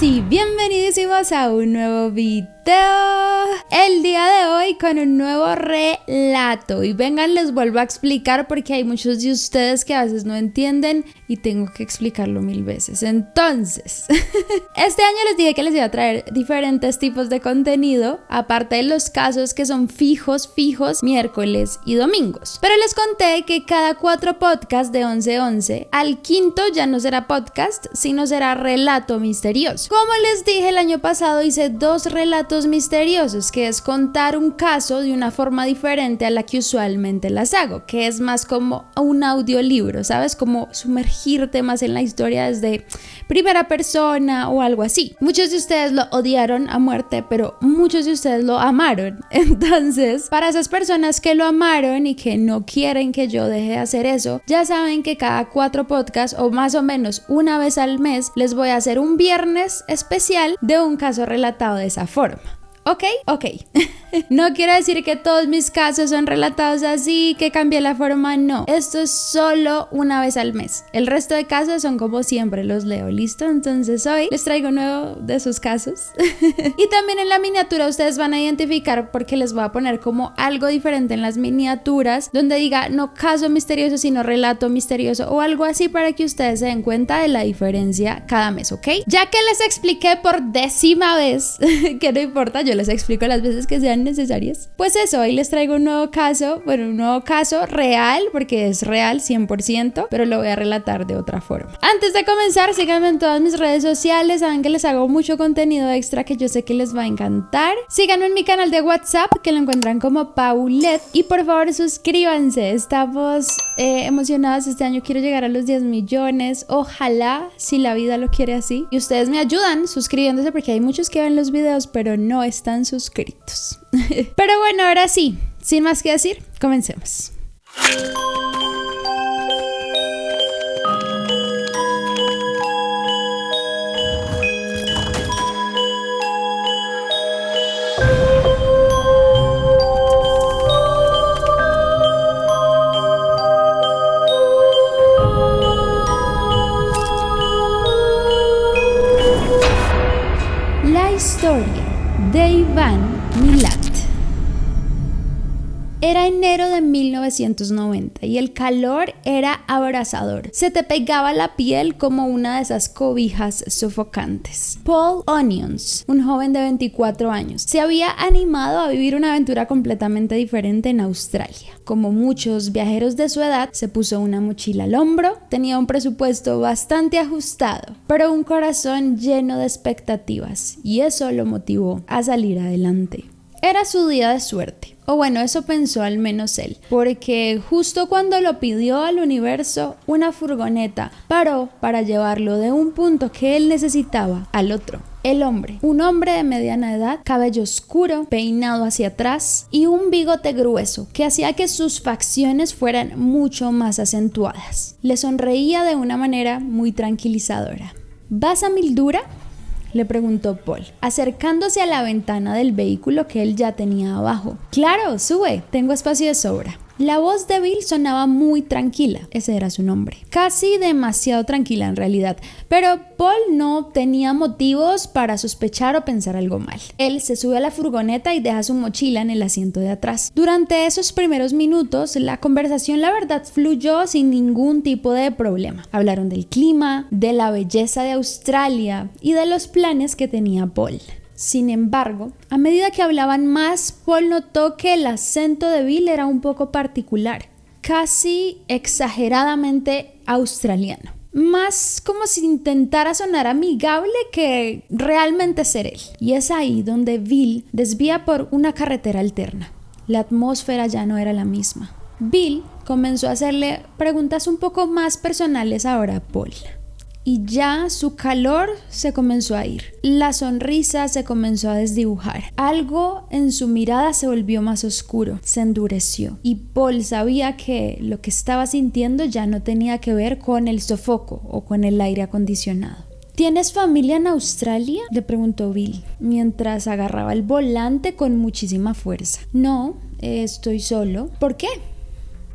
y bienvenidísimos a un nuevo video. El día de hoy con un nuevo relato. Y vengan, les vuelvo a explicar porque hay muchos de ustedes que a veces no entienden y tengo que explicarlo 1000 veces. Entonces, este año les dije que les iba a traer diferentes tipos de contenido, aparte de los casos que son fijos, miércoles y domingos. Pero les conté que cada 4 podcasts de 11-11, al quinto ya no será podcast, sino será relato misterioso. Como les dije, el año pasado hice 2 relatos misteriosos, que es contar un caso de una forma diferente a la que usualmente las hago, que es más como un audiolibro, ¿sabes? Como sumergirte más en la historia desde primera persona o algo así. Muchos de ustedes lo odiaron a muerte, pero muchos de ustedes lo amaron. Entonces, para esas personas que lo amaron y que no quieren que yo deje de hacer eso, ya saben que cada 4 podcasts o más o menos una vez al mes les voy a hacer un viernes especial de un caso relatado de esa forma. Ok. No quiero decir que todos mis casos son relatados así, que cambié la forma, no. Esto es solo una vez al mes. El resto de casos son como siempre los leo, ¿listo? Entonces hoy les traigo uno de esos casos. Y también en la miniatura ustedes van a identificar, porque les voy a poner como algo diferente en las miniaturas, donde diga no caso misterioso, sino relato misterioso o algo así, para que ustedes se den cuenta de la diferencia cada mes, ¿ok? Ya que les expliqué por 10ª vez, que no importa, yo les explico las veces que sean necesarias. Pues eso, hoy les traigo un nuevo caso real, porque es real 100%, pero lo voy a relatar de otra forma. Antes de comenzar, síganme en todas mis redes sociales, saben que les hago mucho contenido extra que yo sé que les va a encantar. Síganme en mi canal de WhatsApp, que lo encuentran como Paulette, y por favor suscríbanse. Estamos emocionados, este año quiero llegar a los 10 millones, ojalá, si la vida lo quiere así, y ustedes me ayudan suscribiéndose, porque hay muchos que ven los videos pero no están suscritos. Pero bueno, ahora sí, sin más que decir, comencemos. La historia de Iván Milat. Era enero de 1990 y el calor era abrasador. Se te pegaba la piel como una de esas cobijas sofocantes. Paul Onions, un joven de 24 años, se había animado a vivir una aventura completamente diferente en Australia. Como muchos viajeros de su edad, se puso una mochila al hombro, tenía un presupuesto bastante ajustado, pero un corazón lleno de expectativas, y eso lo motivó a salir adelante. Era su día de suerte, o bueno, eso pensó al menos él, porque justo cuando lo pidió al universo, una furgoneta paró para llevarlo de un punto que él necesitaba al otro. El hombre, un hombre de mediana edad, cabello oscuro, peinado hacia atrás y un bigote grueso que hacía que sus facciones fueran mucho más acentuadas. Le sonreía de una manera muy tranquilizadora. ¿Vas a Mildura?, le preguntó Paul, acercándose a la ventana del vehículo que él ya tenía abajo. Claro, sube, tengo espacio de sobra. La voz de Bill sonaba muy tranquila, ese era su nombre, casi demasiado tranquila en realidad, pero Paul no tenía motivos para sospechar o pensar algo mal. Él se sube a la furgoneta y deja su mochila en el asiento de atrás. Durante esos primeros minutos, la conversación, la verdad, fluyó sin ningún tipo de problema. Hablaron del clima, de la belleza de Australia y de los planes que tenía Paul. Sin embargo, a medida que hablaban más, Paul notó que el acento de Bill era un poco particular, casi exageradamente australiano. Más como si intentara sonar amigable que realmente ser él. Y es ahí donde Bill desvía por una carretera alterna. La atmósfera ya no era la misma. Bill comenzó a hacerle preguntas un poco más personales ahora a Paul. Y ya su calor se comenzó a ir. La sonrisa se comenzó a desdibujar. Algo en su mirada se volvió más oscuro, se endureció. Y Paul sabía que lo que estaba sintiendo ya no tenía que ver con el sofoco o con el aire acondicionado. ¿Tienes familia en Australia?, le preguntó Bill, mientras agarraba el volante con muchísima fuerza. No, estoy solo. ¿Por qué?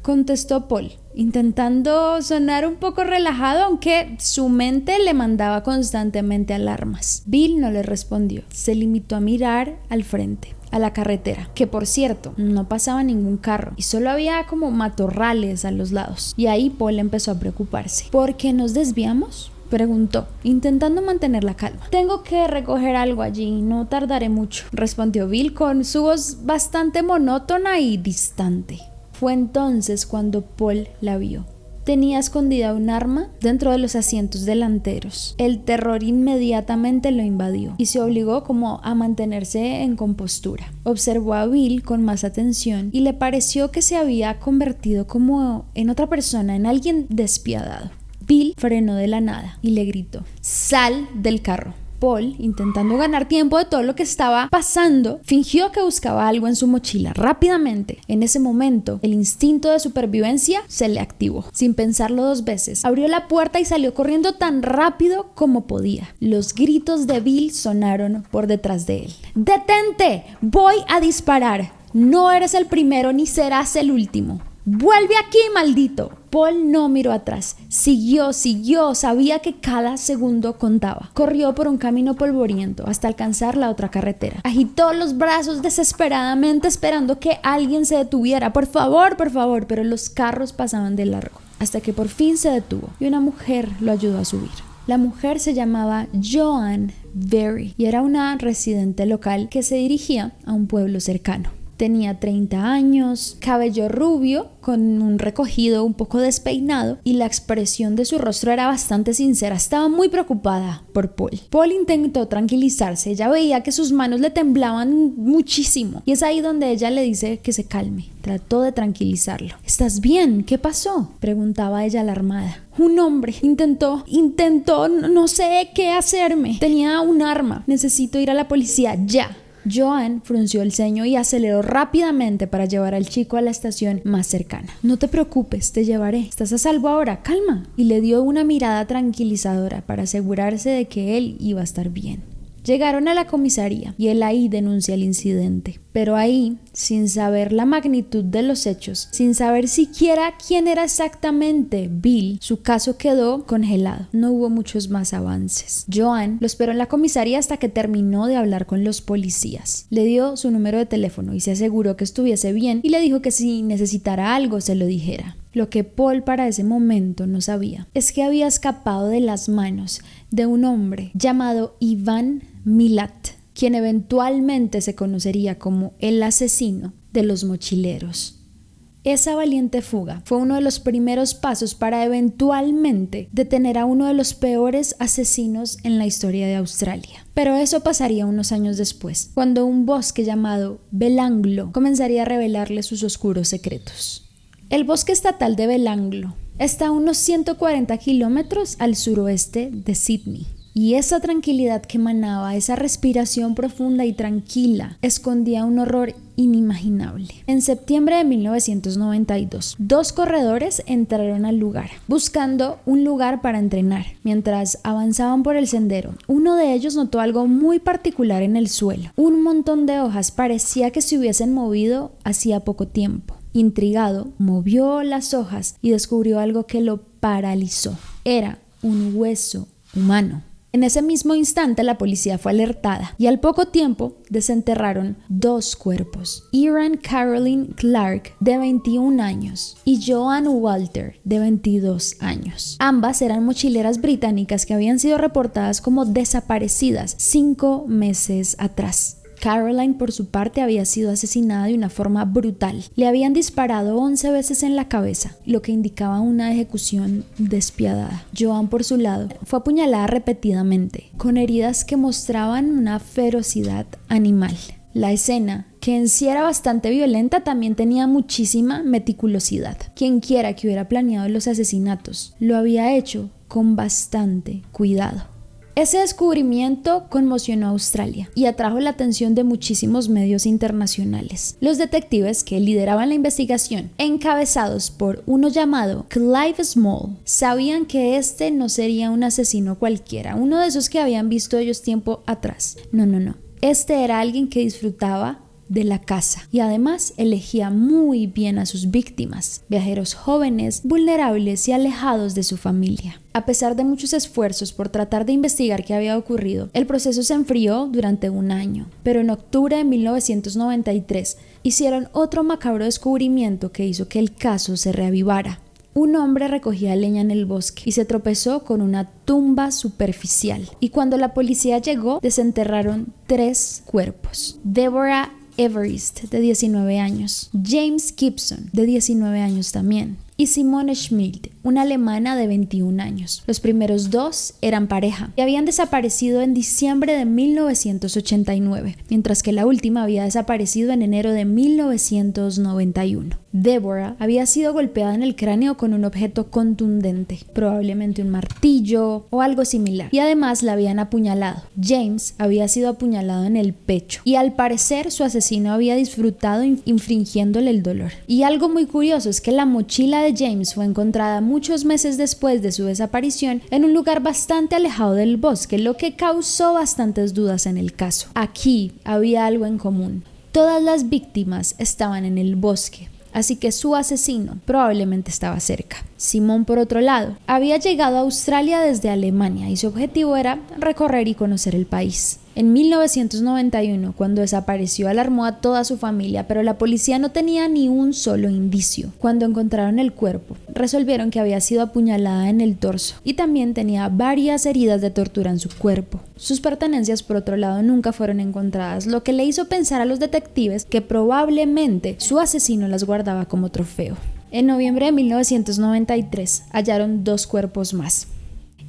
contestó Paul, intentando sonar un poco relajado, aunque su mente le mandaba constantemente alarmas. Bill no le respondió, se limitó a mirar al frente, a la carretera, que por cierto, no pasaba ningún carro y solo había como matorrales a los lados. Y ahí Paul empezó a preocuparse. ¿Por qué nos desviamos?, preguntó, intentando mantener la calma. Tengo que recoger algo allí, no tardaré mucho, respondió Bill con su voz bastante monótona y distante. Fue entonces cuando Paul la vio. Tenía escondida un arma dentro de los asientos delanteros. El terror inmediatamente lo invadió y se obligó como a mantenerse en compostura. Observó a Bill con más atención y le pareció que se había convertido como en otra persona, en alguien despiadado. Bill frenó de la nada y le gritó: «¡Sal del carro!». Paul, intentando ganar tiempo de todo lo que estaba pasando, fingió que buscaba algo en su mochila. Rápidamente, en ese momento, el instinto de supervivencia se le activó. Sin pensarlo dos veces, abrió la puerta y salió corriendo tan rápido como podía. Los gritos de Bill sonaron por detrás de él. «¡Detente! ¡Voy a disparar! No eres el primero ni serás el último. ¡Vuelve aquí, maldito!». Paul no miró atrás. Siguió, sabía que cada segundo contaba. Corrió por un camino polvoriento hasta alcanzar la otra carretera. Agitó los brazos desesperadamente esperando que alguien se detuviera. Por favor, pero los carros pasaban de largo. Hasta que por fin se detuvo y una mujer lo ayudó a subir. La mujer se llamaba Joan Berry y era una residente local que se dirigía a un pueblo cercano. Tenía 30 años, cabello rubio, con un recogido un poco despeinado, y la expresión de su rostro era bastante sincera. Estaba muy preocupada por Paul. Paul intentó tranquilizarse. Ella veía que sus manos le temblaban muchísimo. Y es ahí donde ella le dice que se calme. Trató de tranquilizarlo. «¿Estás bien? ¿Qué pasó?», preguntaba ella alarmada. «Un hombre intentó, no sé qué hacerme. Tenía un arma. Necesito ir a la policía, ya». Joan frunció el ceño y aceleró rápidamente para llevar al chico a la estación más cercana. «No te preocupes, te llevaré. Estás a salvo ahora, calma». Y le dio una mirada tranquilizadora para asegurarse de que él iba a estar bien. Llegaron a la comisaría y él ahí denuncia el incidente. Pero ahí, sin saber la magnitud de los hechos, sin saber siquiera quién era exactamente Bill, su caso quedó congelado. No hubo muchos más avances. Joan lo esperó en la comisaría hasta que terminó de hablar con los policías. Le dio su número de teléfono y se aseguró que estuviese bien y le dijo que si necesitara algo se lo dijera. Lo que Paul para ese momento no sabía es que había escapado de las manos de un hombre llamado Ivan Milat, quien eventualmente se conocería como el asesino de los mochileros. Esa valiente fuga fue uno de los primeros pasos para eventualmente detener a uno de los peores asesinos en la historia de Australia. Pero eso pasaría unos años después, cuando un bosque llamado Belanglo comenzaría a revelarle sus oscuros secretos. El bosque estatal de Belanglo está a unos 140 kilómetros al suroeste de Sydney. Y esa tranquilidad que emanaba, esa respiración profunda y tranquila, escondía un horror inimaginable. En septiembre de 1992, 2 corredores entraron al lugar, buscando un lugar para entrenar. Mientras avanzaban por el sendero, uno de ellos notó algo muy particular en el suelo. Un montón de hojas parecía que se hubiesen movido hacía poco tiempo. Intrigado, movió las hojas y descubrió algo que lo paralizó. Era un hueso humano. En ese mismo instante la policía fue alertada y al poco tiempo desenterraron 2 cuerpos. Erin Caroline Clark, de 21 años, y Joan Walter, de 22 años. Ambas eran mochileras británicas que habían sido reportadas como desaparecidas 5 meses atrás. Caroline, por su parte, había sido asesinada de una forma brutal. Le habían disparado 11 veces en la cabeza, lo que indicaba una ejecución despiadada. Joan, por su lado, fue apuñalada repetidamente, con heridas que mostraban una ferocidad animal. La escena, que en sí era bastante violenta, también tenía muchísima meticulosidad. Quienquiera que hubiera planeado los asesinatos, lo había hecho con bastante cuidado. Ese descubrimiento conmocionó a Australia y atrajo la atención de muchísimos medios internacionales. Los detectives que lideraban la investigación, encabezados por uno llamado Clive Small, sabían que este no sería un asesino cualquiera, uno de esos que habían visto ellos tiempo atrás. No. Este era alguien que disfrutaba de la casa y además elegía muy bien a sus víctimas, viajeros jóvenes, vulnerables y alejados de su familia. A pesar de muchos esfuerzos por tratar de investigar qué había ocurrido, el proceso se enfrió durante un año, pero en octubre de 1993 hicieron otro macabro descubrimiento que hizo que el caso se reavivara. Un hombre recogía leña en el bosque y se tropezó con una tumba superficial. Y cuando la policía llegó, desenterraron 3 cuerpos. Deborah Everest, de 19 años, James Gibson, de 19 años también, y Simone Schmidt, una alemana de 21 años. Los primeros 2 eran pareja y habían desaparecido en diciembre de 1989, mientras que la última había desaparecido en enero de 1991. Deborah había sido golpeada en el cráneo con un objeto contundente, probablemente un martillo o algo similar, y además la habían apuñalado. James había sido apuñalado en el pecho y al parecer su asesino había disfrutado infringiéndole el dolor. Y algo muy curioso es que la mochila de James fue encontrada muchos meses después de su desaparición en un lugar bastante alejado del bosque, lo que causó bastantes dudas en el caso. Aquí había algo en común. Todas las víctimas estaban en el bosque, así que su asesino probablemente estaba cerca. Simone, por otro lado, había llegado a Australia desde Alemania y su objetivo era recorrer y conocer el país. En 1991, cuando desapareció, alarmó a toda su familia, pero la policía no tenía ni un solo indicio. Cuando encontraron el cuerpo, resolvieron que había sido apuñalada en el torso y también tenía varias heridas de tortura en su cuerpo. Sus pertenencias, por otro lado, nunca fueron encontradas, lo que le hizo pensar a los detectives que probablemente su asesino las guardaba como trofeo. En noviembre de 1993 hallaron 2 cuerpos más.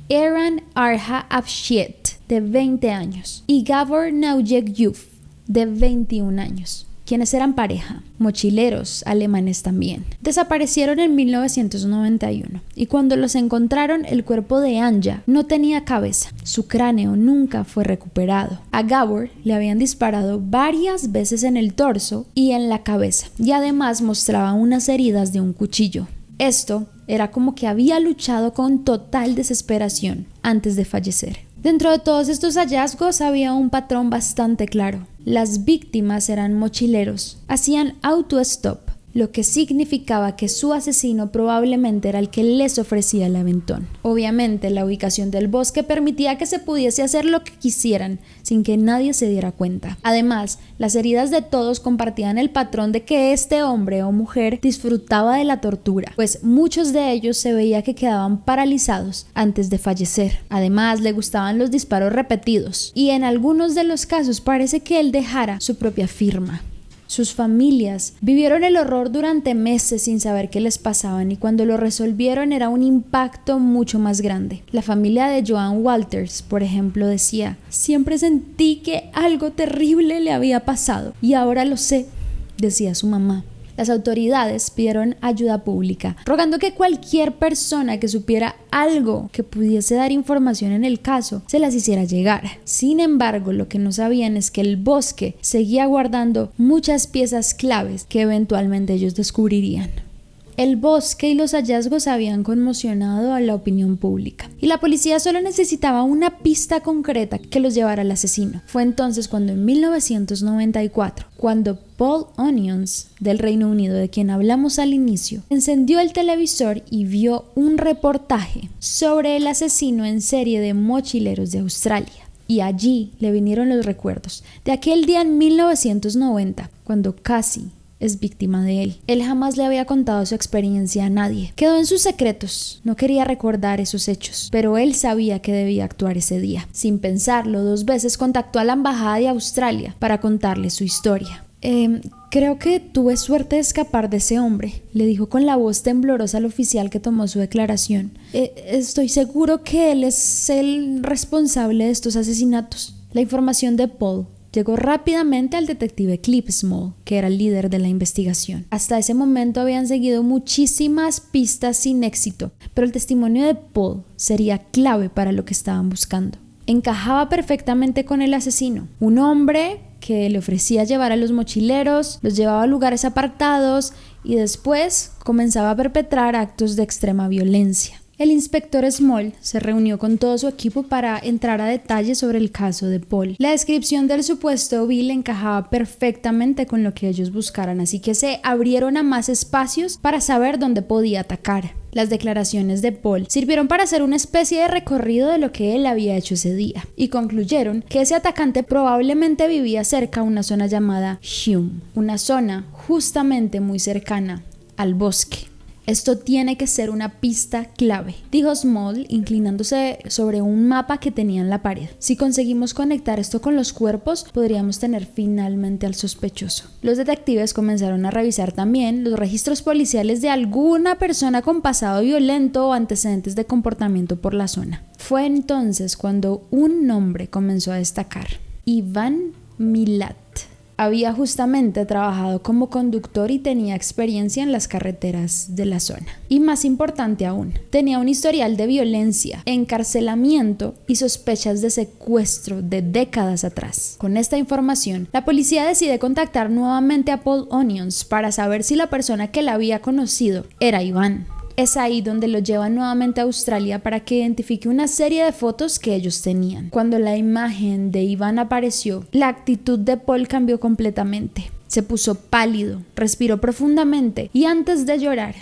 Eran Arha Afshiet, de 20 años, y Gabor Naujek-Yuf, de 21 años, quienes eran pareja, mochileros alemanes también. Desaparecieron en 1991 y cuando los encontraron, el cuerpo de Anja no tenía cabeza. Su cráneo nunca fue recuperado. A Gabor le habían disparado varias veces en el torso y en la cabeza y además mostraba unas heridas de un cuchillo. Esto era como que había luchado con total desesperación antes de fallecer. Dentro de todos estos hallazgos había un patrón bastante claro. Las víctimas eran mochileros, hacían auto-stop, lo que significaba que su asesino probablemente era el que les ofrecía el aventón. Obviamente, la ubicación del bosque permitía que se pudiese hacer lo que quisieran sin que nadie se diera cuenta. Además, las heridas de todos compartían el patrón de que este hombre o mujer disfrutaba de la tortura, pues muchos de ellos se veía que quedaban paralizados antes de fallecer. Además, le gustaban los disparos repetidos y en algunos de los casos parece que él dejara su propia firma. Sus familias vivieron el horror durante meses sin saber qué les pasaban y cuando lo resolvieron era un impacto mucho más grande. La familia de Joan Walters, por ejemplo, decía: "Siempre sentí que algo terrible le había pasado y ahora lo sé", decía su mamá. Las autoridades pidieron ayuda pública, rogando que cualquier persona que supiera algo que pudiese dar información en el caso se las hiciera llegar. Sin embargo, lo que no sabían es que el bosque seguía guardando muchas piezas claves que eventualmente ellos descubrirían. El bosque y los hallazgos habían conmocionado a la opinión pública y la policía solo necesitaba una pista concreta que los llevara al asesino. Fue entonces cuando en 1994, cuando Paul Onions, del Reino Unido, de quien hablamos al inicio, encendió el televisor y vio un reportaje sobre el asesino en serie de mochileros de Australia. Y allí le vinieron los recuerdos de aquel día en 1990, cuando casi es víctima de él. Él jamás le había contado su experiencia a nadie. Quedó en sus secretos. No quería recordar esos hechos, pero él sabía que debía actuar ese día. Sin pensarlo, 2 veces contactó a la embajada de Australia para contarle su historia. Creo que tuve suerte de escapar de ese hombre, le dijo con la voz temblorosa al oficial que tomó su declaración. Estoy seguro que él es el responsable de estos asesinatos. La información de Paul llegó rápidamente al detective Cliff Small, que era el líder de la investigación. Hasta ese momento habían seguido muchísimas pistas sin éxito, pero el testimonio de Paul sería clave para lo que estaban buscando. Encajaba perfectamente con el asesino, un hombre que le ofrecía llevar a los mochileros, los llevaba a lugares apartados y después comenzaba a perpetrar actos de extrema violencia. El inspector Small se reunió con todo su equipo para entrar a detalle sobre el caso de Paul. La descripción del supuesto Bill encajaba perfectamente con lo que ellos buscaran, así que se abrieron a más espacios para saber dónde podía atacar. Las declaraciones de Paul sirvieron para hacer una especie de recorrido de lo que él había hecho ese día, y concluyeron que ese atacante probablemente vivía cerca a una zona llamada Hume, una zona justamente muy cercana al bosque. Esto tiene que ser una pista clave, dijo Small, inclinándose sobre un mapa que tenía en la pared. Si conseguimos conectar esto con los cuerpos, podríamos tener finalmente al sospechoso. Los detectives comenzaron a revisar también los registros policiales de alguna persona con pasado violento o antecedentes de comportamiento por la zona. Fue entonces cuando un nombre comenzó a destacar: Ivan Milat. Había justamente trabajado como conductor y tenía experiencia en las carreteras de la zona. Y más importante aún, tenía un historial de violencia, encarcelamiento y sospechas de secuestro de décadas atrás. Con esta información, la policía decide contactar nuevamente a Paul Onions para saber si la persona que la había conocido era Iván. Es ahí donde lo llevan nuevamente a Australia para que identifique una serie de fotos que ellos tenían. Cuando la imagen de Iván apareció, la actitud de Paul cambió completamente. Se puso pálido, respiró profundamente y antes de llorar: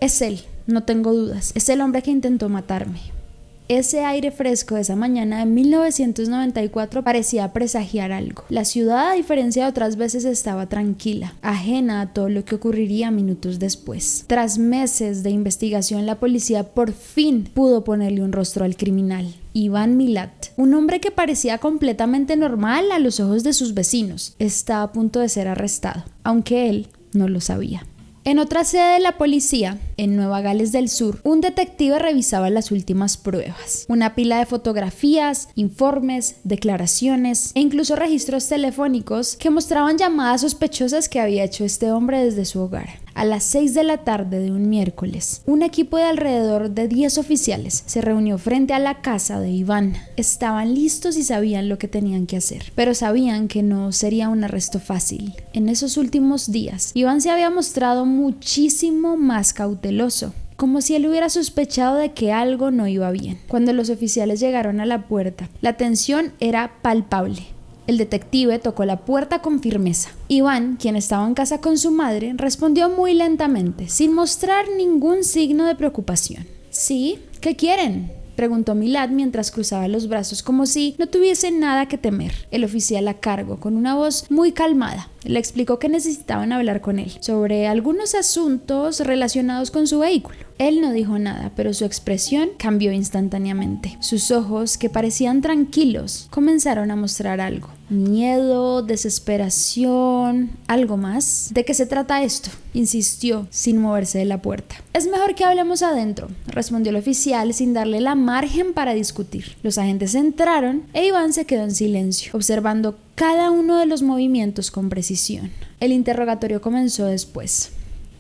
es él, no tengo dudas, es el hombre que intentó matarme. Ese aire fresco de esa mañana de 1994 parecía presagiar algo. La ciudad, a diferencia de otras veces, estaba tranquila, ajena a todo lo que ocurriría minutos después. Tras meses de investigación, la policía por fin pudo ponerle un rostro al criminal. Ivan Milat, un hombre que parecía completamente normal a los ojos de sus vecinos, está a punto de ser arrestado, aunque él no lo sabía. En otra sede de la policía, en Nueva Gales del Sur, un detective revisaba las últimas pruebas. Una pila de fotografías, informes, declaraciones e incluso registros telefónicos que mostraban llamadas sospechosas que había hecho este hombre desde su hogar. A las 6 de la tarde de un miércoles, un equipo de alrededor de 10 oficiales se reunió frente a la casa de Iván. Estaban listos y sabían lo que tenían que hacer, pero sabían que no sería un arresto fácil. En esos últimos días, Iván se había mostrado muchísimo más cauteloso, como si él hubiera sospechado de que algo no iba bien. Cuando los oficiales llegaron a la puerta, la tensión era palpable. El detective tocó la puerta con firmeza. Iván, quien estaba en casa con su madre, respondió muy lentamente, sin mostrar ningún signo de preocupación. ¿Sí? ¿Qué quieren?, preguntó Milat mientras cruzaba los brazos como si no tuviese nada que temer. El oficial a cargo, con una voz muy calmada, le explicó que necesitaban hablar con él sobre algunos asuntos relacionados con su vehículo. Él no dijo nada, pero su expresión cambió instantáneamente. Sus ojos, que parecían tranquilos, comenzaron a mostrar algo: miedo, desesperación, algo más. ¿De qué se trata esto?, insistió, sin moverse de la puerta. Es mejor que hablemos adentro, respondió el oficial sin darle la margen para discutir. Los agentes entraron e Iván se quedó en silencio, observando cada uno de los movimientos con precisión. El interrogatorio comenzó después.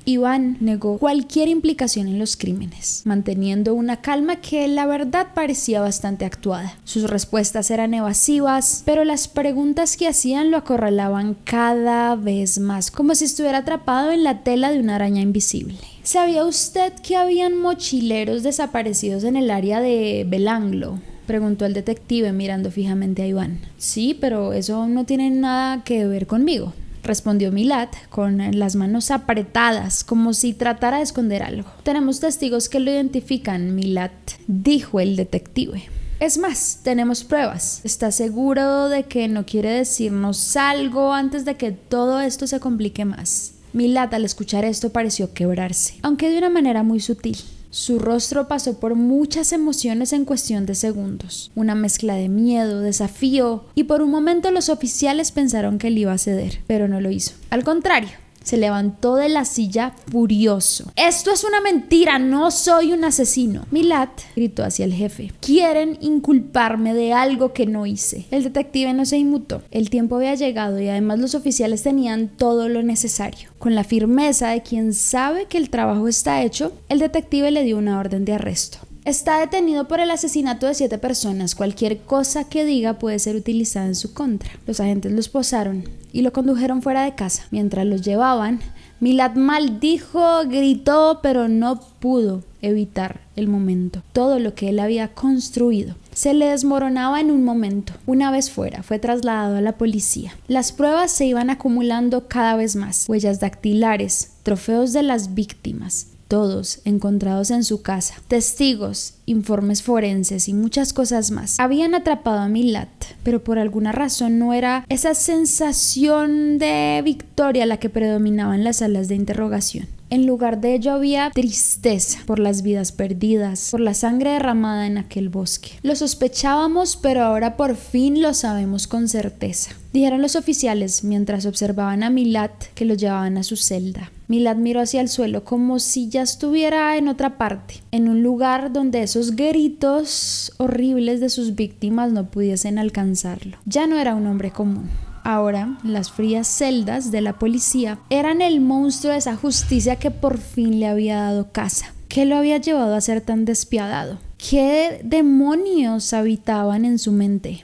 Iván negó cualquier implicación en los crímenes, manteniendo una calma que la verdad parecía bastante actuada. Sus respuestas eran evasivas, pero las preguntas que hacían lo acorralaban cada vez más, como si estuviera atrapado en la tela de una araña invisible. ¿Sabía usted que habían mochileros desaparecidos en el área de Belanglo?, preguntó el detective mirando fijamente a Iván. Sí, pero eso no tiene nada que ver conmigo, respondió Milat con las manos apretadas, como si tratara de esconder algo. Tenemos testigos que lo identifican, Milat, dijo el detective. Es más, tenemos pruebas. ¿Está seguro de que no quiere decirnos algo antes de que todo esto se complique más? Milat, al escuchar esto, pareció quebrarse, aunque de una manera muy sutil. Su rostro pasó por muchas emociones en cuestión de segundos, una mezcla de miedo, desafío, y por un momento los oficiales pensaron que él iba a ceder, pero no lo hizo. Al contrario, se levantó de la silla furioso. «¡Esto es una mentira! ¡No soy un asesino!». Milat gritó hacia el jefe. «Quieren inculparme de algo que no hice». El detective no se inmutó. El tiempo había llegado y además los oficiales tenían todo lo necesario. Con la firmeza de quien sabe que el trabajo está hecho, el detective le dio una orden de arresto. Está detenido por el asesinato de 7 personas. Cualquier cosa que diga puede ser utilizada en su contra. Los agentes lo esposaron y lo condujeron fuera de casa. Mientras los llevaban, Milat maldijo, gritó, pero no pudo evitar el momento. Todo lo que él había construido se le desmoronaba en un momento. Una vez fuera, fue trasladado a la policía. Las pruebas se iban acumulando cada vez más. Huellas dactilares, trofeos de las víctimas, todos encontrados en su casa, testigos, informes forenses y muchas cosas más. Habían atrapado a Milad, pero por alguna razón no era esa sensación de victoria la que predominaba en las salas de interrogación. En lugar de ello había tristeza por las vidas perdidas, por la sangre derramada en aquel bosque. Lo sospechábamos, pero ahora por fin lo sabemos con certeza, dijeron los oficiales mientras observaban a Milad que lo llevaban a su celda. Milad miró hacia el suelo como si ya estuviera en otra parte, en un lugar donde esos gritos horribles de sus víctimas no pudiesen alcanzarlo. Ya no era un hombre común. Ahora, las frías celdas de la policía eran el monstruo de esa justicia que por fin le había dado casa. ¿Qué lo había llevado a ser tan despiadado? ¿Qué demonios habitaban en su mente?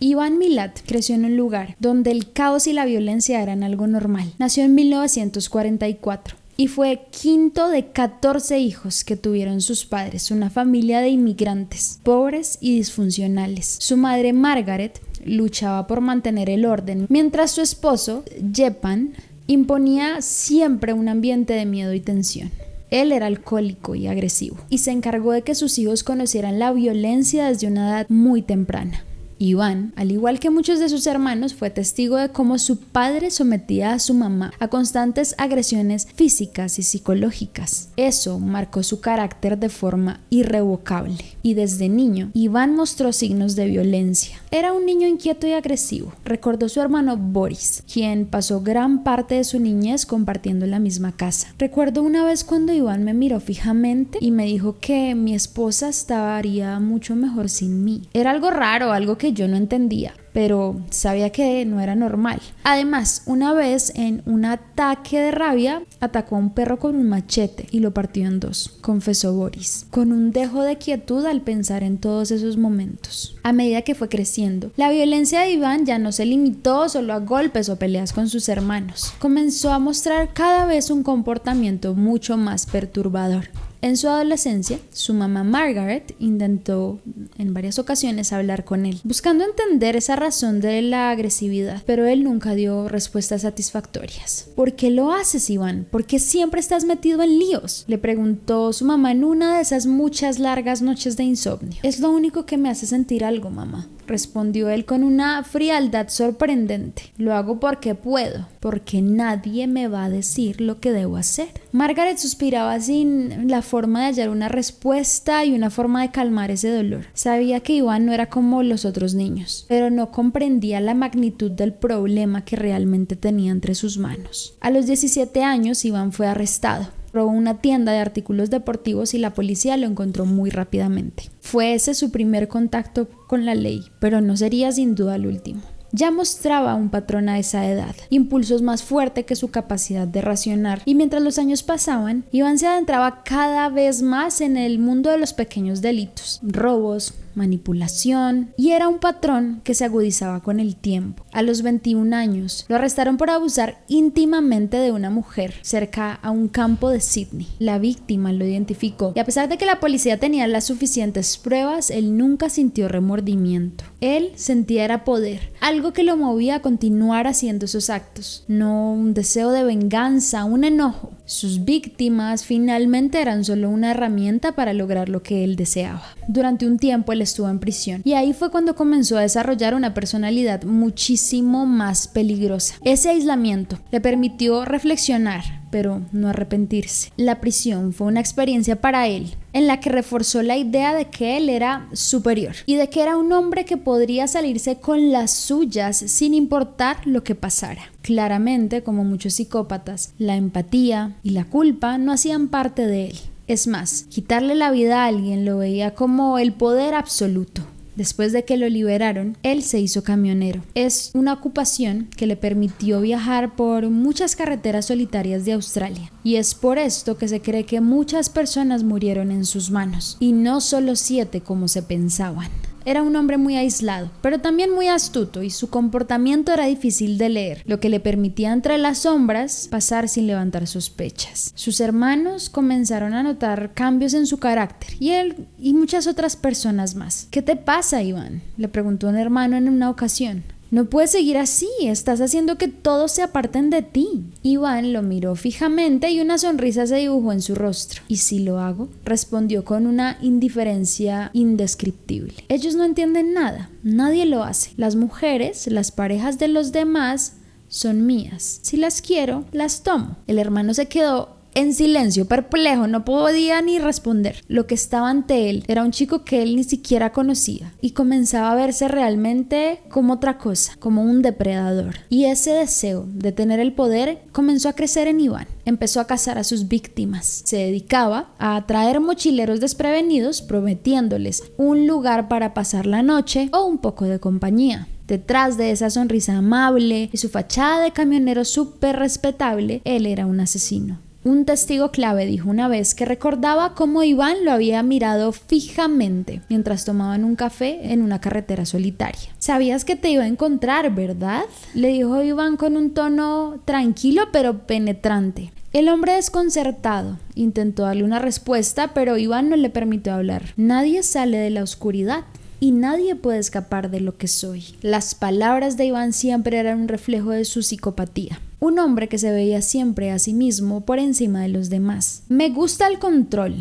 Ivan Milad creció en un lugar donde el caos y la violencia eran algo normal. Nació en 1944. Y fue quinto de 14 hijos que tuvieron sus padres, una familia de inmigrantes, pobres y disfuncionales. Su madre Margaret luchaba por mantener el orden, mientras su esposo, Jepan, imponía siempre un ambiente de miedo y tensión. Él era alcohólico y agresivo, y se encargó de que sus hijos conocieran la violencia desde una edad muy temprana. Iván, al igual que muchos de sus hermanos, fue testigo de cómo su padre sometía a su mamá a constantes agresiones físicas y psicológicas. Eso marcó su carácter de forma irrevocable, y desde niño, Iván mostró signos de violencia. Era un niño inquieto y agresivo, recordó su hermano Boris, quien pasó gran parte de su niñez compartiendo la misma casa. Recuerdo una vez cuando Iván me miró fijamente y me dijo que mi esposa estaría mucho mejor sin mí. Era algo raro, algo que yo no entendía, pero sabía que no era normal. Además, una vez en un ataque de rabia, atacó a un perro con un machete y lo partió en dos, confesó Boris, con un dejo de quietud al pensar en todos esos momentos. A medida que fue creciendo, la violencia de Iván ya no se limitó solo a golpes o peleas con sus hermanos. Comenzó a mostrar cada vez un comportamiento mucho más perturbador. En su adolescencia, su mamá Margaret intentó en varias ocasiones hablar con él, buscando entender esa razón de la agresividad, pero él nunca dio respuestas satisfactorias. ¿Por qué lo haces, Iván? ¿Por qué siempre estás metido en líos?, le preguntó su mamá en una de esas muchas largas noches de insomnio. Es lo único que me hace sentir algo, mamá, respondió él con una frialdad sorprendente. Lo hago porque puedo, porque nadie me va a decir lo que debo hacer. Margaret suspiraba sin la forma de hallar una respuesta y una forma de calmar ese dolor. Sabía que Iván no era como los otros niños, pero no comprendía la magnitud del problema que realmente tenía entre sus manos. A los 17 años, Iván fue arrestado. Robó una tienda de artículos deportivos y la policía lo encontró muy rápidamente. Fue ese su primer contacto con la ley, pero no sería sin duda el último. Ya mostraba un patrón a esa edad, impulsos más fuertes que su capacidad de racionar, y mientras los años pasaban, Iván se adentraba cada vez más en el mundo de los pequeños delitos, robos, manipulación, y era un patrón que se agudizaba con el tiempo. A los 21 años, lo arrestaron por abusar íntimamente de una mujer cerca a un campo de Sydney. La víctima lo identificó, y a pesar de que la policía tenía las suficientes pruebas, él nunca sintió remordimiento. Él sentía era poder, algo que lo movía a continuar haciendo esos actos, no un deseo de venganza, un enojo. Sus víctimas finalmente eran solo una herramienta para lograr lo que él deseaba. Durante un tiempo él estuvo en prisión, y ahí fue cuando comenzó a desarrollar una personalidad muchísimo más peligrosa. Ese aislamiento le permitió reflexionar, pero no arrepentirse. La prisión fue una experiencia para él en la que reforzó la idea de que él era superior y de que era un hombre que podría salirse con las suyas sin importar lo que pasara. Claramente, como muchos psicópatas, la empatía y la culpa no hacían parte de él. Es más, quitarle la vida a alguien lo veía como el poder absoluto. Después de que lo liberaron, él se hizo camionero. Es una ocupación que le permitió viajar por muchas carreteras solitarias de Australia. Y es por esto que se cree que muchas personas murieron en sus manos, y no solo 7 como se pensaban. Era un hombre muy aislado, pero también muy astuto, y su comportamiento era difícil de leer, lo que le permitía entre las sombras pasar sin levantar sospechas. Sus hermanos comenzaron a notar cambios en su carácter, y él y muchas otras personas más. ¿Qué te pasa, Iván?, le preguntó un hermano en una ocasión. No puedes seguir así, estás haciendo que todos se aparten de ti. Iván lo miró fijamente y una sonrisa se dibujó en su rostro. ¿Y si lo hago?, respondió con una indiferencia indescriptible. Ellos no entienden nada, nadie lo hace. Las mujeres, las parejas de los demás, son mías. Si las quiero, las tomo. El hermano se quedó en silencio, perplejo, no podía ni responder. Lo que estaba ante él era un chico que él ni siquiera conocía y comenzaba a verse realmente como otra cosa, como un depredador. Y ese deseo de tener el poder comenzó a crecer en Iván. Empezó a cazar a sus víctimas. Se dedicaba a atraer mochileros desprevenidos, prometiéndoles un lugar para pasar la noche o un poco de compañía. Detrás de esa sonrisa amable y su fachada de camionero súper respetable, él era un asesino. Un testigo clave dijo una vez que recordaba cómo Iván lo había mirado fijamente mientras tomaban un café en una carretera solitaria. «Sabías que te iba a encontrar, ¿verdad?», le dijo Iván con un tono tranquilo pero penetrante. El hombre, desconcertado, intentó darle una respuesta, pero Iván no le permitió hablar. «Nadie sale de la oscuridad y nadie puede escapar de lo que soy». Las palabras de Iván siempre eran un reflejo de su psicopatía. Un hombre que se veía siempre a sí mismo por encima de los demás. «Me gusta el control»,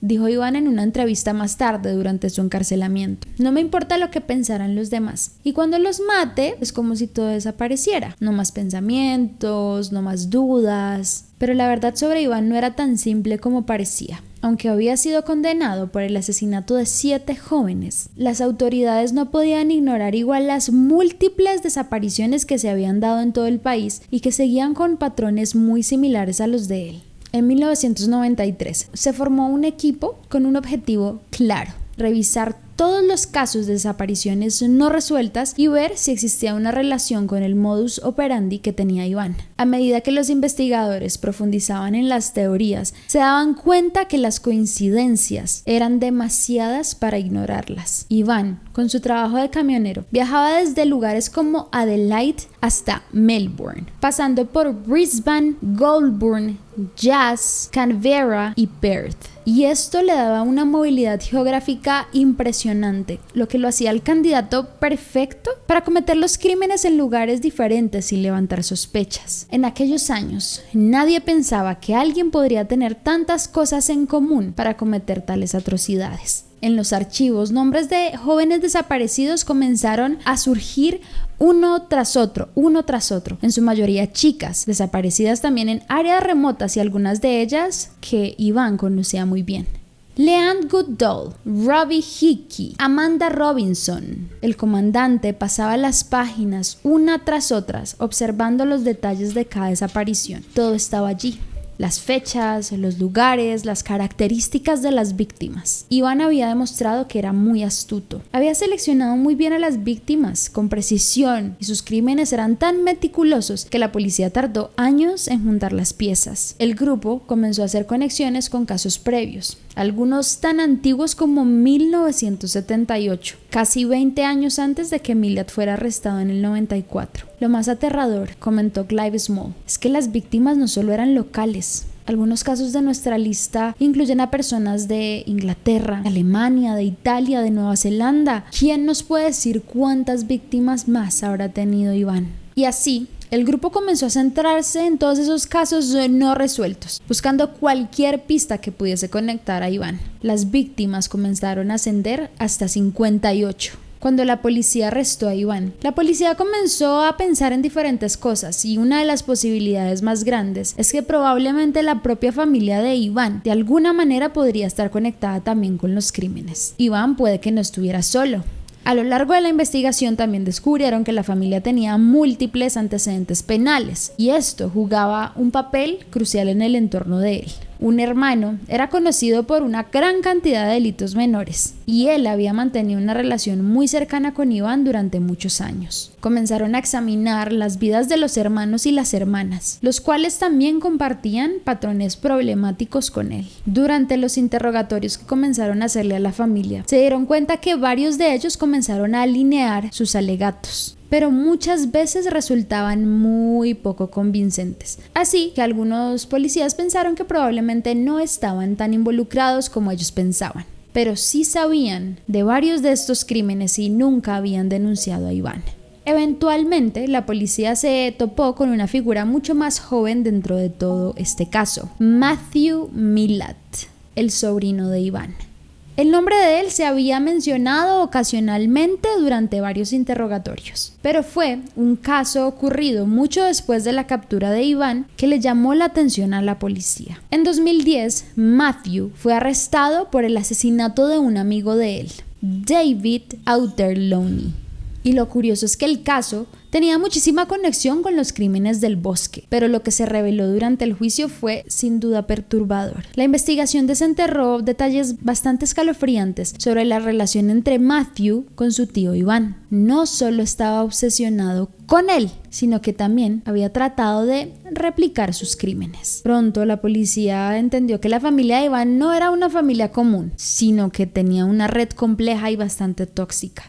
dijo Iván en una entrevista más tarde durante su encarcelamiento. «No me importa lo que pensaran los demás. Y cuando los mate, es como si todo desapareciera. No más pensamientos, no más dudas». Pero la verdad sobre Iván no era tan simple como parecía. Aunque había sido condenado por el asesinato de 7 jóvenes, las autoridades no podían ignorar igual las múltiples desapariciones que se habían dado en todo el país y que seguían con patrones muy similares a los de él. En 1993 se formó un equipo con un objetivo claro: revisar todos los casos de desapariciones no resueltas y ver si existía una relación con el modus operandi que tenía Iván. A medida que los investigadores profundizaban en las teorías, se daban cuenta que las coincidencias eran demasiadas para ignorarlas. Iván, con su trabajo de camionero, viajaba desde lugares como Adelaide hasta Melbourne, pasando por Brisbane, Goulburn, Jazz, Canberra y Perth. Y esto le daba una movilidad geográfica impresionante, lo que lo hacía el candidato perfecto para cometer los crímenes en lugares diferentes sin levantar sospechas. En aquellos años, nadie pensaba que alguien podría tener tantas cosas en común para cometer tales atrocidades. En los archivos, nombres de jóvenes desaparecidos comenzaron a surgir uno tras otro, en su mayoría chicas, desaparecidas también en áreas remotas y algunas de ellas que Iván conocía muy bien. Leanne Goodall, Robbie Hickey, Amanda Robinson. El comandante pasaba las páginas una tras otras, observando los detalles de cada desaparición. Todo estaba allí. Las fechas, los lugares, las características de las víctimas. Iván había demostrado que era muy astuto. Había seleccionado muy bien a las víctimas, con precisión, y sus crímenes eran tan meticulosos que la policía tardó años en juntar las piezas. El grupo comenzó a hacer conexiones con casos previos, algunos tan antiguos como 1978, casi 20 años antes de que Millard fuera arrestado en el 94. Lo más aterrador, comentó Clive Small, es que las víctimas no solo eran locales. Algunos casos de nuestra lista incluyen a personas de Inglaterra, de Alemania, de Italia, de Nueva Zelanda. ¿Quién nos puede decir cuántas víctimas más habrá tenido Iván? Y así, el grupo comenzó a centrarse en todos esos casos no resueltos, buscando cualquier pista que pudiese conectar a Iván. Las víctimas comenzaron a ascender hasta 58. Cuando la policía arrestó a Iván, la policía comenzó a pensar en diferentes cosas, y una de las posibilidades más grandes es que probablemente la propia familia de Iván de alguna manera podría estar conectada también con los crímenes. Iván puede que no estuviera solo. A lo largo de la investigación también descubrieron que la familia tenía múltiples antecedentes penales, y esto jugaba un papel crucial en el entorno de él. un hermano, era conocido por una gran cantidad de delitos menores y él había mantenido una relación muy cercana con Iván durante muchos años. Comenzaron a examinar las vidas de los hermanos y las hermanas, los cuales también compartían patrones problemáticos con él. Durante los interrogatorios que comenzaron a hacerle a la familia, se dieron cuenta que varios de ellos comenzaron a alinear sus alegatos, pero muchas veces resultaban muy poco convincentes. Así que algunos policías pensaron que probablemente no estaban tan involucrados como ellos pensaban, pero sí sabían de varios de estos crímenes y nunca habían denunciado a Iván. Eventualmente, la policía se topó con una figura mucho más joven dentro de todo este caso, Matthew Milat, el sobrino de Iván. El nombre de él se había mencionado ocasionalmente durante varios interrogatorios, pero fue un caso ocurrido mucho después de la captura de Iván que le llamó la atención a la policía. En 2010, Matthew fue arrestado por el asesinato de un amigo de él, David Auterlony. Y lo curioso es que el caso tenía muchísima conexión con los crímenes del bosque, pero lo que se reveló durante el juicio fue sin duda perturbador. La investigación desenterró detalles bastante escalofriantes sobre la relación entre Matthew con su tío Iván. No solo estaba obsesionado con él, sino que también había tratado de replicar sus crímenes. Pronto la policía entendió que la familia de Iván no era una familia común, sino que tenía una red compleja y bastante tóxica.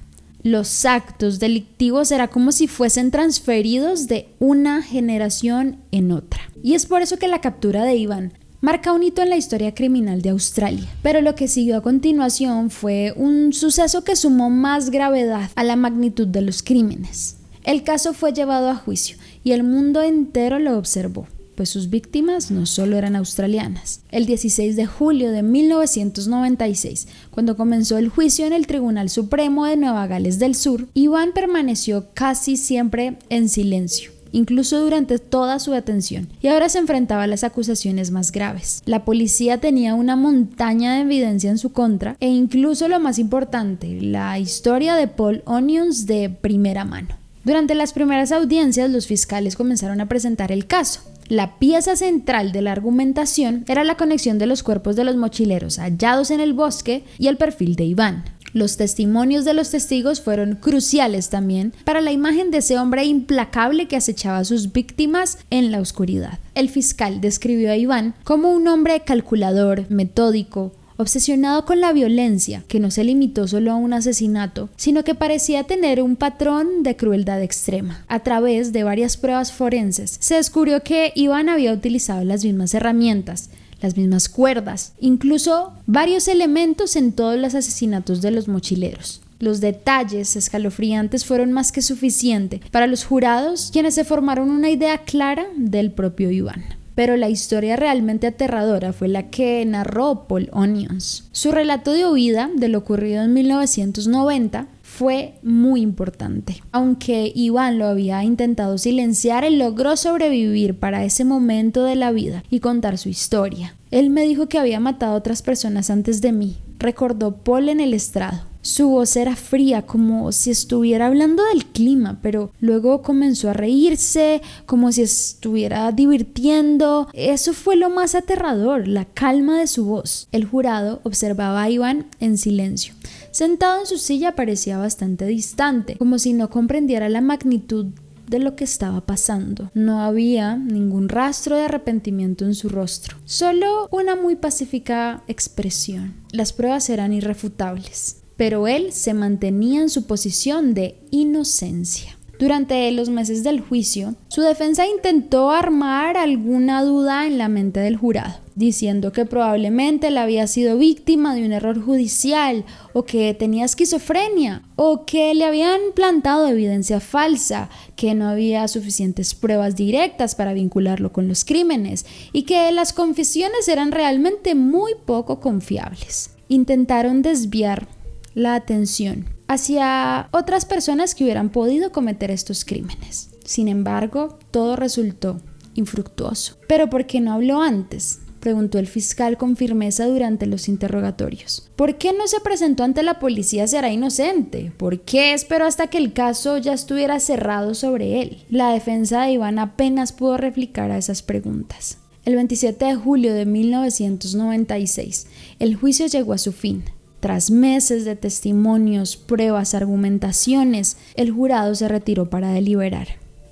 Los actos delictivos era como si fuesen transferidos de una generación en otra. Y es por eso que la captura de Iván marca un hito en la historia criminal de Australia. Pero lo que siguió a continuación fue un suceso que sumó más gravedad a la magnitud de los crímenes. El caso fue llevado a juicio y el mundo entero lo observó, pues sus víctimas no solo eran australianas. El 16 de julio de 1996, cuando comenzó el juicio en el Tribunal Supremo de Nueva Gales del Sur, Iván permaneció casi siempre en silencio, incluso durante toda su detención, y ahora se enfrentaba a las acusaciones más graves. La policía tenía una montaña de evidencia en su contra e incluso lo más importante, la historia de Paul Onions de primera mano. Durante las primeras audiencias, los fiscales comenzaron a presentar el caso. La pieza central de la argumentación era la conexión de los cuerpos de los mochileros hallados en el bosque y el perfil de Iván. Los testimonios de los testigos fueron cruciales también para la imagen de ese hombre implacable que acechaba a sus víctimas en la oscuridad. El fiscal describió a Iván como un hombre calculador, metódico, obsesionado con la violencia, que no se limitó solo a un asesinato, sino que parecía tener un patrón de crueldad extrema. A través de varias pruebas forenses, se descubrió que Iván había utilizado las mismas herramientas, las mismas cuerdas, incluso varios elementos en todos los asesinatos de los mochileros. Los detalles escalofriantes fueron más que suficiente para los jurados, quienes se formaron una idea clara del propio Iván. Pero la historia realmente aterradora fue la que narró Paul Onions. Su relato de huida de lo ocurrido en 1990 fue muy importante. Aunque Iván lo había intentado silenciar, él logró sobrevivir para ese momento de la vida y contar su historia. Él me dijo que había matado a otras personas antes de mí, recordó Paul en el estrado. Su voz era fría, como si estuviera hablando del clima, pero luego comenzó a reírse, como si estuviera divirtiendo. Eso fue lo más aterrador, la calma de su voz. El jurado observaba a Iván en silencio. Sentado en su silla parecía bastante distante, como si no comprendiera la magnitud de lo que estaba pasando. No había ningún rastro de arrepentimiento en su rostro, solo una muy pacífica expresión. Las pruebas eran irrefutables, pero él se mantenía en su posición de inocencia. Durante los meses del juicio, su defensa intentó armar alguna duda en la mente del jurado, diciendo que probablemente él había sido víctima de un error judicial, o que tenía esquizofrenia, o que le habían plantado evidencia falsa, que no había suficientes pruebas directas para vincularlo con los crímenes, y que las confesiones eran realmente muy poco confiables. Intentaron desviar la atención hacia otras personas que hubieran podido cometer estos crímenes. Sin embargo, todo resultó infructuoso. ¿Pero por qué no habló antes?, preguntó el fiscal con firmeza durante los interrogatorios. ¿Por qué no se presentó ante la policía si era inocente? ¿Por qué esperó hasta que el caso ya estuviera cerrado sobre él? La defensa de Iván apenas pudo replicar a esas preguntas. El 27 de julio de 1996, el juicio llegó a su fin. Tras meses de testimonios, pruebas, argumentaciones, el jurado se retiró para deliberar.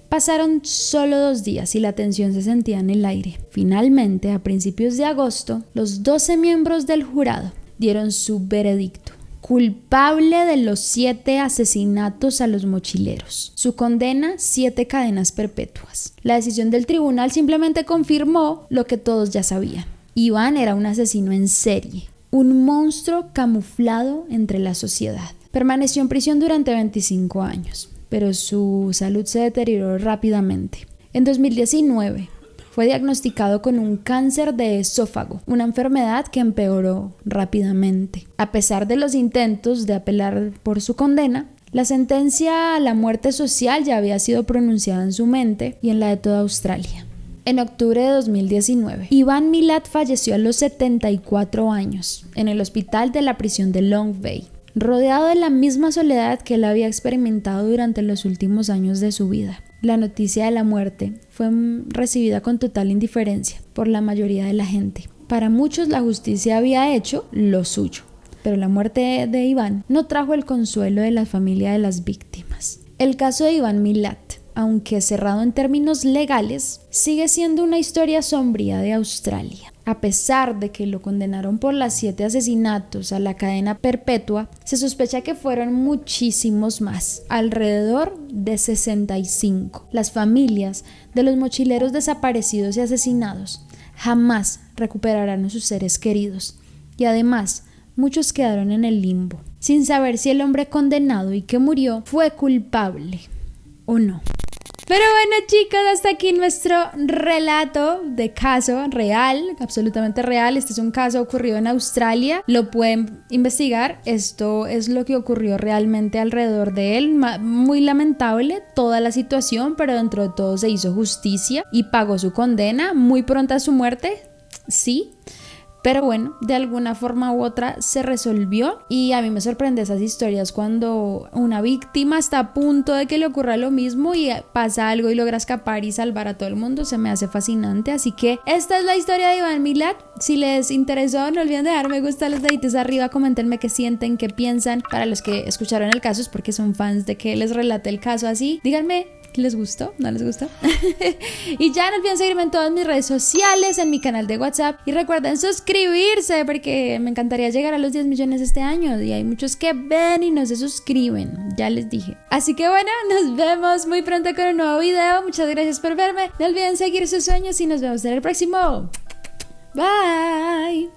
Pasaron solo 2 días y la tensión se sentía en el aire. Finalmente, a principios de agosto, los 12 miembros del jurado dieron su veredicto. Culpable de los 7 asesinatos a los mochileros. Su condena, 7 cadenas perpetuas. La decisión del tribunal simplemente confirmó lo que todos ya sabían. Iván era un asesino en serie, un monstruo camuflado entre la sociedad. Permaneció en prisión durante 25 años, pero su salud se deterioró rápidamente. En 2019, fue diagnosticado con un cáncer de esófago, una enfermedad que empeoró rápidamente. A pesar de los intentos de apelar por su condena, la sentencia a la muerte social ya había sido pronunciada en su mente y en la de toda Australia. En octubre de 2019, Iván Milat falleció a los 74 años en el hospital de la prisión de Long Bay, rodeado de la misma soledad que él había experimentado durante los últimos años de su vida. La noticia de la muerte fue recibida con total indiferencia por la mayoría de la gente. Para muchos la justicia había hecho lo suyo, pero la muerte de Iván no trajo el consuelo de la familia de las víctimas. El caso de Iván Milat, aunque cerrado en términos legales, sigue siendo una historia sombría de Australia. A pesar de que lo condenaron por los 7 asesinatos a la cadena perpetua, se sospecha que fueron muchísimos más, alrededor de 65. Las familias de los mochileros desaparecidos y asesinados jamás recuperarán a sus seres queridos, y además muchos quedaron en el limbo, sin saber si el hombre condenado y que murió fue culpable o no. Pero bueno, chicos, hasta aquí nuestro relato de caso real, absolutamente real. Este es un caso ocurrido en Australia, lo pueden investigar. Esto es lo que ocurrió realmente alrededor de él. Muy lamentable toda la situación, pero dentro de todo se hizo justicia y pagó su condena. Muy pronta su muerte, sí. Pero bueno, de alguna forma u otra se resolvió, y a mí me sorprende esas historias cuando una víctima está a punto de que le ocurra lo mismo y pasa algo y logra escapar y salvar a todo el mundo. Se me hace fascinante. Así que esta es la historia de Iván Milat. Si les interesó, no olviden dejar me gusta, los deditos arriba, coméntenme qué sienten, qué piensan. Para los que escucharon el caso es porque son fans de que les relate el caso así. Díganme, ¿les gustó? ¿No les gustó? Y ya no olviden seguirme en todas mis redes sociales, en mi canal de WhatsApp, y recuerden suscribirse porque me encantaría llegar a los 10 millones este año, y hay muchos que ven y no se suscriben, ya les dije. Así que bueno, nos vemos muy pronto con un nuevo video. Muchas gracias por verme, no olviden seguir sus sueños y nos vemos en el próximo. Bye.